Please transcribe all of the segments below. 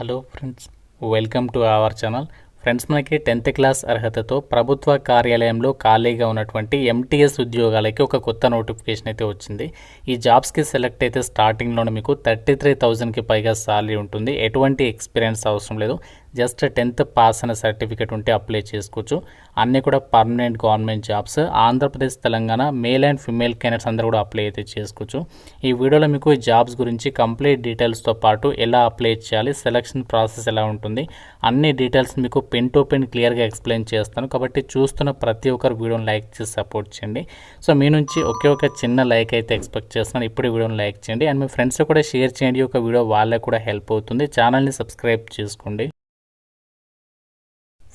Hello friends, welcome to our channel. Friends, మనకి 10th class అర్హతతో ప్రభుత్వ కార్యాలయంలో ఖాళీగా ఉన్నటువంటి ఎంటీఎస్ ఉద్యోగాలకి ఒక కొత్త నోటిఫికేషన్ అయితే వచ్చింది. ఈ జాబ్స్కి సెలెక్ట్ అయితే స్టార్టింగ్లోనే మీకు 33,000కి పైగా సాలరీ ఉంటుంది. ఎటువంటి ఎక్స్పీరియన్స్ అవసరం లేదు. జస్ట్ 10th పాస్ అనే సర్టిఫికేట్ ఉంటే అప్లై చేసుకోవచ్చు. అన్నీ కూడా permanent government jobs. Andhra Pradesh, Telangana male and female candidates అందరూ కూడా అప్లై అయితే చేసుకోవచ్చు. ఈ వీడియోలో మీకు ఈ జాబ్స్ గురించి కంప్లీట్ డీటెయిల్స్తో పాటు ఎలా అప్లై చేయాలి, సెలక్షన్ ప్రాసెస్ ఎలా ఉంటుంది, అన్ని డీటెయిల్స్ మీకు పెన్ టు పెన్ క్లియర్గా ఎక్స్ప్లెయిన్ చేస్తాను. కాబట్టి చూస్తున్న ప్రతి ఒక్కరు వీడియోని లైక్ చేసి సపోర్ట్ చేయండి. సో మీ నుంచి ఒకే ఒక చిన్న లైక్ అయితే ఎక్స్పెక్ట్ చేస్తున్నాను. ఇప్పుడు వీడియోని లైక్ చేయండి అండ్ మీ ఫ్రెండ్స్ కూడా షేర్ చేయండి. ఒక వీడియో వాళ్ళకు కూడా హెల్ప్ అవుతుంది. ఛానల్ని సబ్స్క్రైబ్ చేసుకోండి.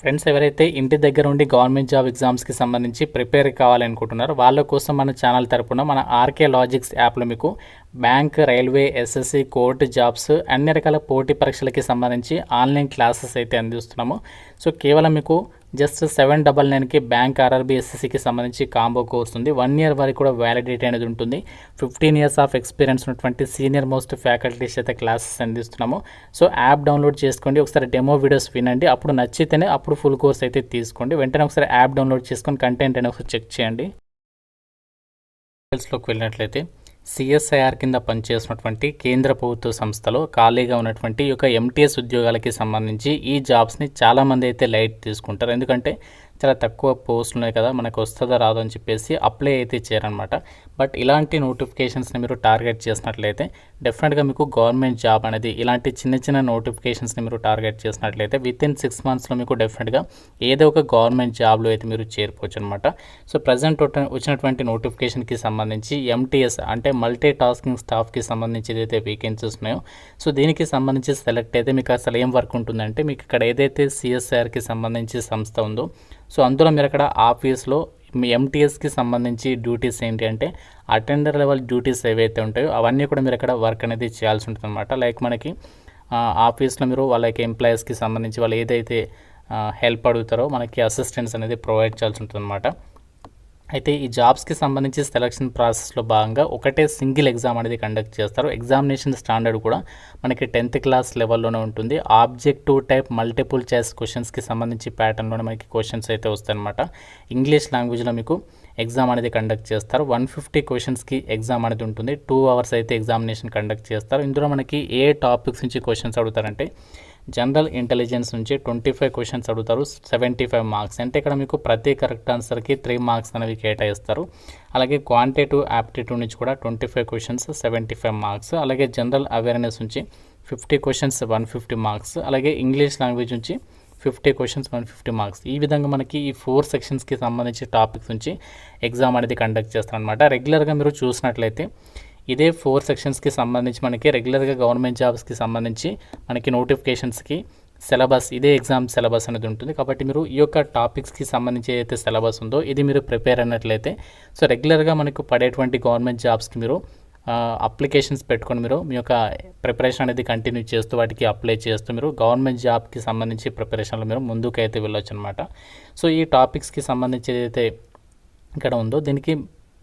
ఫ్రెండ్స్, ఎవరైతే ఇంటి దగ్గర ఉండి గవర్నమెంట్ జాబ్ ఎగ్జామ్స్కి సంబంధించి ప్రిపేర్ కావాలనుకుంటున్నారో వాళ్ళ కోసం మన ఛానల్ తరపున మన ఆర్కే లాజిక్స్ యాప్లో మీకు bank, railway, SSC, court jobs అన్ని రకాల పోటీ పరీక్షలకి సంబంధించి ఆన్లైన్ క్లాసెస్ అయితే అందిస్తున్నాము. సో కేవలం మీకు జస్ట్ 799కి బ్యాంక్, ఆర్ఆర్బీ, ఎస్ఎస్సికి సంబంధించి కాంబో కోర్స్ ఉంది. 1 year వరకు కూడా వ్యాలిడిటీ అనేది ఉంటుంది. 15 years ఆఫ్ ఎక్స్పీరియన్స్ ఉన్నటువంటి సీనియర్ మోస్ట్ ఫ్యాకల్టీస్ అయితే క్లాసెస్ అందిస్తున్నాము. సో యాప్ డౌన్లోడ్ చేసుకోండి, ఒకసారి డెమో వీడియోస్ వినండి, అప్పుడు నచ్చితేనే అప్పుడు ఫుల్ కోర్స్ అయితే తీసుకోండి. వెంటనే ఒకసారి యాప్ డౌన్లోడ్ చేసుకొని కంటెంట్ అనేది ఒకసారి చెక్ చేయండి. డీటెయిల్స్లోకి వెళ్ళినట్లయితే సిఎస్ఐఆర్ కింద పనిచేసినటువంటి కేంద్ర ప్రభుత్వ సంస్థలో ఖాళీగా ఉన్నటువంటి ఒక ఎంటీఎస్ ఉద్యోగాలకి సంబంధించి ఈ జాబ్స్ని చాలామంది అయితే లైట్ తీసుకుంటారు. ఎందుకంటే చాలా తక్కువ పోస్టులు ఉన్నాయి కదా, మనకు వస్తుందో రాదో అని చెప్పేసి అప్లై అయితే చేయరనమాట. బట్ ఇలాంటి నోటిఫికేషన్స్ని మీరు టార్గెట్ చేసినట్లయితే డెఫినెట్గా మీకు గవర్నమెంట్ జాబ్ అనేది, ఇలాంటి చిన్న చిన్న నోటిఫికేషన్స్ని మీరు టార్గెట్ చేసినట్లయితే వితిన్ 6 monthsలో మీకు డెఫినెట్గా ఏదో ఒక గవర్నమెంట్ జాబ్లో అయితే మీరు చేరుకోవచ్చు అనమాట. సో ప్రజెంట్ వచ్చినటువంటి నోటిఫికేషన్కి సంబంధించి ఎంటీఎస్ అంటే మల్టీ టాస్కింగ్ స్టాఫ్కి సంబంధించి ఏదైతే వేకెన్సీస్ ఉన్నాయో, సో దీనికి సంబంధించి సెలెక్ట్ అయితే మీకు అసలు ఏం వర్క్ ఉంటుందంటే, మీకు ఇక్కడ ఏదైతే సిఎస్ఐఆర్కి సంబంధించి సంస్థ ఉందో, సో అందులో మీరు అక్కడ ఆఫీస్లో మీ ఎంటీఎస్కి సంబంధించి డ్యూటీస్ ఏంటి అంటే అటెండర్ లెవెల్ డ్యూటీస్ ఏవైతే ఉంటాయో అవన్నీ కూడా మీరు అక్కడ వర్క్ అనేది చేయాల్సి ఉంటుంది అనమాట. లైక్ మనకి ఆఫీస్లో మీరు వాళ్ళకి ఎంప్లాయీస్కి సంబంధించి వాళ్ళు ఏదైతే హెల్ప్ అడుగుతారో మనకి అసిస్టెన్స్ అనేది ప్రొవైడ్ చేయాల్సి ఉంటుంది అనమాట. అయితే ఈ జాబ్స్కి సంబంధించి సెలక్షన్ ప్రాసెస్లో భాగంగా ఒకటే సింగిల్ ఎగ్జామ్ అనేది కండక్ట్ చేస్తారు. ఎగ్జామినేషన్ స్టాండర్డ్ కూడా మనకి 10th క్లాస్ లెవెల్లోనే ఉంటుంది. ఆబ్జెక్టివ్ టైప్ మల్టిపుల్ చాయిస్ క్వశ్చన్స్కి సంబంధించి ప్యాటర్న్లోనే మనకి క్వశ్చన్స్ అయితే వస్తాయన్నమాట. ఇంగ్లీష్ లాంగ్వేజ్లో మీకు ఎగ్జామ్ అనేది కండక్ట్ చేస్తారు. 150 క్వశ్చన్స్కి ఎగ్జామ్ అనేది ఉంటుంది. 2 hours అయితే ఎగ్జామినేషన్ కండక్ట్ చేస్తారు. ఇందులో మనకి ఏ టాపిక్స్ నుంచి క్వశ్చన్స్ అడుగుతారంటే జనరల్ ఇంటెలిజెన్స్ నుంచి 25 క్వశ్చన్స్ అడుగుతారు, 75 మార్క్స్. అంటే ఇక్కడ మీకు ప్రతి కరెక్ట్ ఆన్సర్కి 3 మార్క్స్ అనేవి కేటాయిస్తారు. అలాగే క్వాంటిటేటివ్ యాప్టిట్యూడ్ నుంచి కూడా 25 క్వశ్చన్స్, 75 మార్క్స్. అలాగే జనరల్ అవేర్నెస్ నుంచి 50 క్వశ్చన్స్, 150 మార్క్స్. అలాగే ఇంగ్లీష్ లాంగ్వేజ్ నుంచి 50 క్వశ్చన్స్, 150 మార్క్స్. ఈ విధంగా మనకి ఈ 4 సెక్షన్స్కి సంబంధించి టాపిక్స్ నుంచి ఎగ్జామ్ అనేది కండక్ట్ చేస్తారనమాట. రెగ్యులర్గా మీరు చూసినట్లయితే ఇదే 4 సెక్షన్స్కి సంబంధించి మనకి రెగ్యులర్గా గవర్నమెంట్ జాబ్స్కి సంబంధించి మనకి నోటిఫికేషన్స్కి సిలబస్, ఇదే ఎగ్జామ్ సిలబస్ అనేది ఉంటుంది. కాబట్టి మీరు ఈ యొక్క టాపిక్స్కి సంబంధించి ఏదైతే సిలబస్ ఉందో ఇది మీరు ప్రిపేర్ అయినట్లయితే సో రెగ్యులర్గా మనకు పడేటువంటి గవర్నమెంట్ జాబ్స్కి మీరు అప్లికేషన్స్ పెట్టుకొని మీరు మీ యొక్క ప్రిపరేషన్ అనేది కంటిన్యూ చేస్తూ వాటికి అప్లై చేస్తూ మీరు గవర్నమెంట్ జాబ్కి సంబంధించి ప్రిపరేషన్లో మీరు ముందుకు అయితే వెళ్ళొచ్చు అనమాట. సో ఈ టాపిక్స్కి సంబంధించి ఏదైతే ఇక్కడ ఉందో దీనికి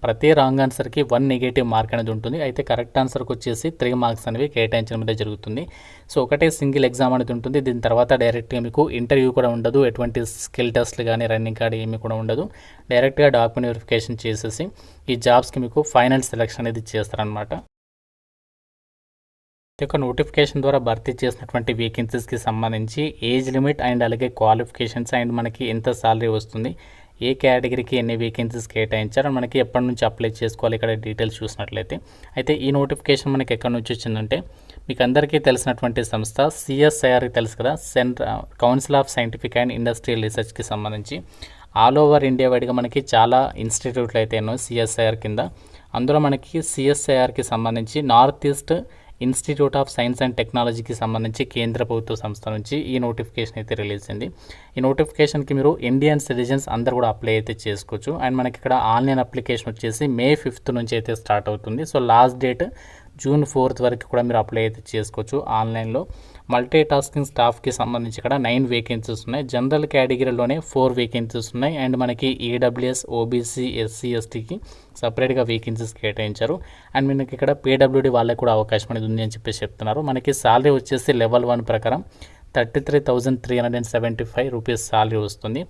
ప్రతి రాంగ్ ఆన్సర్కి 1 నెగటివ్ మార్క్ అనేది ఉంటుంది. అయితే కరెక్ట్ ఆన్సర్కి వచ్చేసి 3 మార్క్స్ అనేవి కేటాయించడం అనేది జరుగుతుంది. సో ఒకటే సింగిల్ ఎగ్జామ్ అనేది ఉంటుంది. దీని తర్వాత డైరెక్ట్గా మీకు ఇంటర్వ్యూ కూడా ఉండదు, ఎటువంటి స్కిల్ టెస్ట్లు కానీ రన్నింగ్ కార్డ్ ఏమీ కూడా ఉండదు. డైరెక్ట్గా డాక్యుమెంట్ వెరిఫికేషన్ చేసేసి ఈ జాబ్స్కి మీకు ఫైనల్ సెలెక్షన్ అనేది చేస్తారనమాట. ఈ యొక్క నోటిఫికేషన్ ద్వారా భర్తీ చేసినటువంటి వేకెన్సీస్కి సంబంధించి ఏజ్ లిమిట్ అండ్ అలాగే క్వాలిఫికేషన్స్ అండ్ మనకి ఎంత సాలరీ వస్తుంది, ఏ కేటగిరీకి ఎన్ని వేకెన్సీస్ కేటాయించారు, మనకి ఎప్పటి నుంచి అప్లై చేసుకోవాలి, ఇక్కడ డీటెయిల్స్ చూసినట్లయితే అయితే ఈ నోటిఫికేషన్ మనకి ఎక్కడి నుంచి వచ్చిందంటే మీకు అందరికీ తెలిసినటువంటి సంస్థ సిఎస్ఐఆర్కి తెలుసు కదా, council of scientific and industrial రీసెర్చ్కి సంబంధించి ఆల్ ఓవర్ ఇండియా వైడ్గా మనకి చాలా ఇన్స్టిట్యూట్లు అయితే ఉన్నాయి సిఎస్ఐఆర్ కింద. అందులో మనకి సిఎస్ఐఆర్కి సంబంధించి north east institute of science and టెక్నాలజీకి సంబంధించి కేంద్ర ప్రభుత్వ సంస్థ నుంచి ఈ నోటిఫికేషన్ అయితే రిలీజ్ అయింది. ఈ నోటిఫికేషన్కి మీరు ఇండియన్ సిటిజన్స్ అందరూ కూడా అప్లై అయితే చేసుకోవచ్చు. అండ్ మనకి ఇక్కడ ఆన్లైన్ అప్లికేషన్ వచ్చేసి May 5th నుంచి అయితే స్టార్ట్ అవుతుంది. So last date June 4th వరకు కూడా మీరు అప్లై అయితే చేసుకోవచ్చు ఆన్లైన్లో. మల్టీ టాస్కింగ్ స్టాఫ్కి సంబంధించి ఇక్కడ 9 వేకెన్సీస్ ఉన్నాయి. జనరల్ కేటగిరీలోనే 4 వేకెన్సీస్ ఉన్నాయి. అండ్ మనకి ఈడబ్ల్యూఎస్, ఓబీసీ, ఎస్సీ, ఎస్టీకి సపరేట్గా వేకెన్సీస్ కేటాయించారు. అండ్ మనకి ఇక్కడ పీడబ్ల్యూడీ వాళ్ళకి కూడా అవకాశం అనేది ఉంది అని చెప్పేసి చెప్తున్నారు. మనకి శాలరీ వచ్చేసి లెవెల్ 1 ప్రకారం 33,375 రూపీస్ శాలరీ వస్తుంది.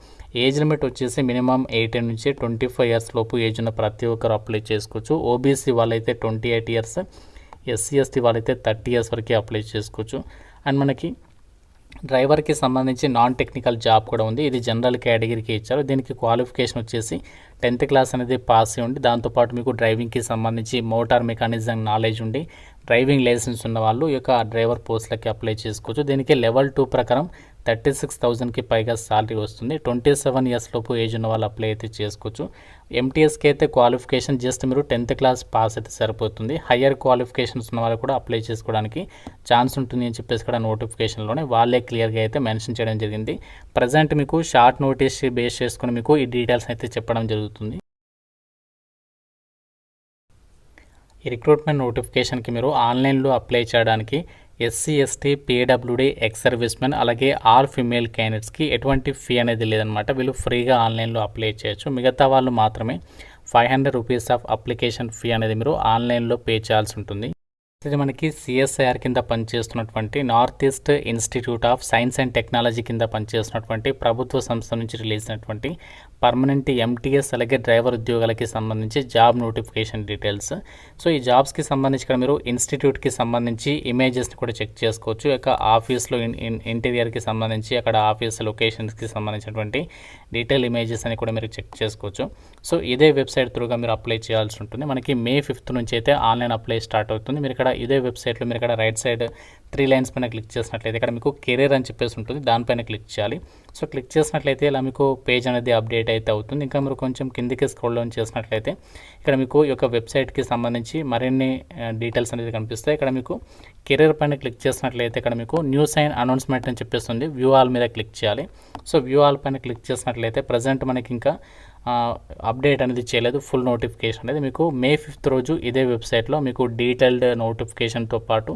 ఏజ్ లిమిట్ వచ్చేసి మినిమం 18 నుంచి 25 ఇయర్స్ లోపు ఏజ్ ఉన్న ప్రతి ఒక్కరు అప్లై చేసుకోవచ్చు. ఓబీసీ వాళ్ళైతే 28 ఇయర్స్, ఎస్సీ, ఎస్టీ వాళ్ళైతే 30 ఇయర్స్ వరకు అప్లై చేసుకోవచ్చు. అండ్ మనకి డ్రైవర్కి సంబంధించి నాన్ టెక్నికల్ జాబ్ కూడా ఉంది. ఇది జనరల్ కేటగిరీకి ఇచ్చారు. దీనికి క్వాలిఫికేషన్ వచ్చేసి 10th క్లాస్ అనేది పాస్ అయి ఉండి, దాంతోపాటు మీకు డ్రైవింగ్కి సంబంధించి మోటార్ మెకానిజం నాలెడ్జ్ ఉండి డ్రైవింగ్ లైసెన్స్ ఉన్న వాళ్ళు ఈ యొక్క డ్రైవర్ పోస్టులకి అప్లై చేసుకోవచ్చు. దీనికి లెవెల్ 2 ప్రకారం 36,000కి పైగా శాలరీ వస్తుంది. 27 ఇయర్స్ లోపు ఏజ్ ఉన్న వాళ్ళు అప్లై అయితే చేసుకోవచ్చు. ఎంటీఎస్కి అయితే క్వాలిఫికేషన్ జస్ట్ మీరు 10th క్లాస్ పాస్ అయితే సరిపోతుంది. హయ్యర్ క్వాలిఫికేషన్స్ ఉన్న వాళ్ళు కూడా అప్లై చేసుకోవడానికి ఛాన్స్ ఉంటుంది అని చెప్పేసి కూడా నోటిఫికేషన్లోనే వాళ్ళే క్లియర్గా అయితే మెన్షన్ చేయడం జరిగింది. ప్రజెంట్ మీకు షార్ట్ నోటీస్ బేస్ చేసుకుని మీకు ఈ డీటెయిల్స్ అయితే చెప్పడం జరుగుతుంది. ఈ రిక్రూట్మెంట్ నోటిఫికేషన్కి మీరు ఆన్లైన్లో అప్లై చేయడానికి SC, ST, PWD, ex servicemen అలాగే ఆల్ ఫీమేల్ క్యాండిడేట్స్కి ఎటువంటి ఫీ అనేది లేదనమాట. వీళ్ళు ఫ్రీగా ఆన్లైన్లో అప్లై చేయొచ్చు. మిగతా వాళ్ళు మాత్రమే 500 రూపీస్ ఆఫ్ అప్లికేషన్ ఫీ అనేది మీరు ఆన్లైన్లో పే చేయాల్సి ఉంటుంది. ఇది మనకి సిఎస్ఐఆర్ కింద పనిచేస్తున్నటువంటి north east institute of science and technology కింద పనిచేస్తున్నటువంటి ప్రభుత్వ సంస్థ నుంచి రిలీజ్ అయినటువంటి పర్మనెంట్ ఎంటీఎస్ అలాగే డ్రైవర్ ఉద్యోగాలకి సంబంధించి జాబ్ నోటిఫికేషన్ డీటెయిల్స్. సో ఈ జాబ్స్కి సంబంధించి ఇక్కడ మీరు ఇన్స్టిట్యూట్కి సంబంధించి ఇమేజెస్ని కూడా చెక్ చేసుకోవచ్చు. ఇక ఆఫీస్లో ఇంటీరియర్కి సంబంధించి అక్కడ ఆఫీస్ లొకేషన్స్కి సంబంధించినటువంటి డీటెయిల్ ఇమేజెస్ అని కూడా మీరు చెక్ చేసుకోవచ్చు. సో ఇదే వెబ్సైట్ త్రూగా మీరు అప్లై చేయాల్సి ఉంటుంది. మనకి May 5th నుంచి అయితే ఆన్లైన్ అప్లై స్టార్ట్ అవుతుంది. మీరు ఇక్కడ ఇదే వెబ్సైట్లో మీరు ఇక్కడ రైట్ సైడ్ 3 లైన్స్ పైన క్లిక్ చేసినట్లయితే ఇక్కడ మీకు కెరీర్ అని చెప్పేసి ఉంటుంది. దానిపైన క్లిక్ చేయాలి. సో క్లిక్ చేసినట్లయితే ఇలా మీకు పేజ్ అనేది అప్డేట్ అయితే అవుతుంది. ఇంకా మీరు కొంచెం కిందికి స్క్రోల్ డౌన్ చేసినట్లయితే ఇక్కడ మీకు ఈ యొక్క వెబ్సైట్కి సంబంధించి మరిన్ని డీటెయిల్స్ అనేది కనిపిస్తాయి. ఇక్కడ మీకు కెరీర్ పైన క్లిక్ చేసినట్లయితే ఇక్కడ మీకు న్యూస్ అండ్ అనౌన్స్మెంట్ అని చెప్పేస్తుంది. వ్యూ ఆల్ మీద క్లిక్ చేయాలి. సో వ్యూ ఆల్ పైన క్లిక్ చేసినట్లయితే ప్రజెంట్ మనకి ఇంకా అప్డేట్ అనేది చేయలేదు. ఫుల్ నోటిఫికేషన్ అనేది మీకు May 5th రోజు ఇదే వెబ్సైట్లో మీకు డీటెయిల్డ్ నోటిఫికేషన్తో పాటు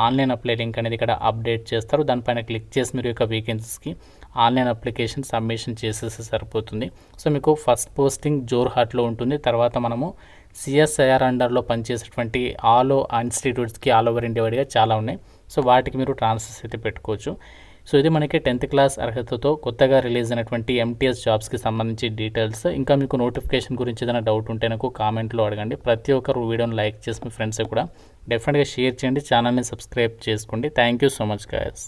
ఆన్లైన్ అప్లై లింక్ అనేది ఇక్కడ అప్డేట్ చేస్తారు. దానిపైన క్లిక్ చేసి మీరు యొక్క వేకెన్సీస్కి ఆన్లైన్ అప్లికేషన్ సబ్మిషన్ చేసేసి సరిపోతుంది. సో మీకు ఫస్ట్ పోస్టింగ్ జోర్హాట్లో ఉంటుంది. తర్వాత మనము సిఎస్ఐఆర్ అండర్లో పనిచేసేటువంటి ఆల్ ఇన్స్టిట్యూట్స్కి ఆల్ ఓవర్ ఇండియా వైడ్గా చాలా ఉన్నాయి. సో వాటికి మీరు ట్రాన్స్ఫర్స్ అయితే పెట్టుకోవచ్చు. సో ఇది మనకి 10th క్లాస్ అర్హతతో కొత్తగా రిలీజ్ అయినటువంటి ఎంటీఎస్ జాబ్స్కి సంబంధించి డీటెయిల్స్. ఇంకా మీకు నోటిఫికేషన్ గురించి ఏదైనా డౌట్ ఉంటే నాకు కామెంట్లో అడగండి. ప్రతి ఒక్కరు వీడియోని లైక్ చేసి మీ ఫ్రెండ్స్ కూడా డెఫినెట్గా షేర్ చేయండి. ఛానల్ని సబ్స్క్రైబ్ చేసుకోండి. Thank you so much guys.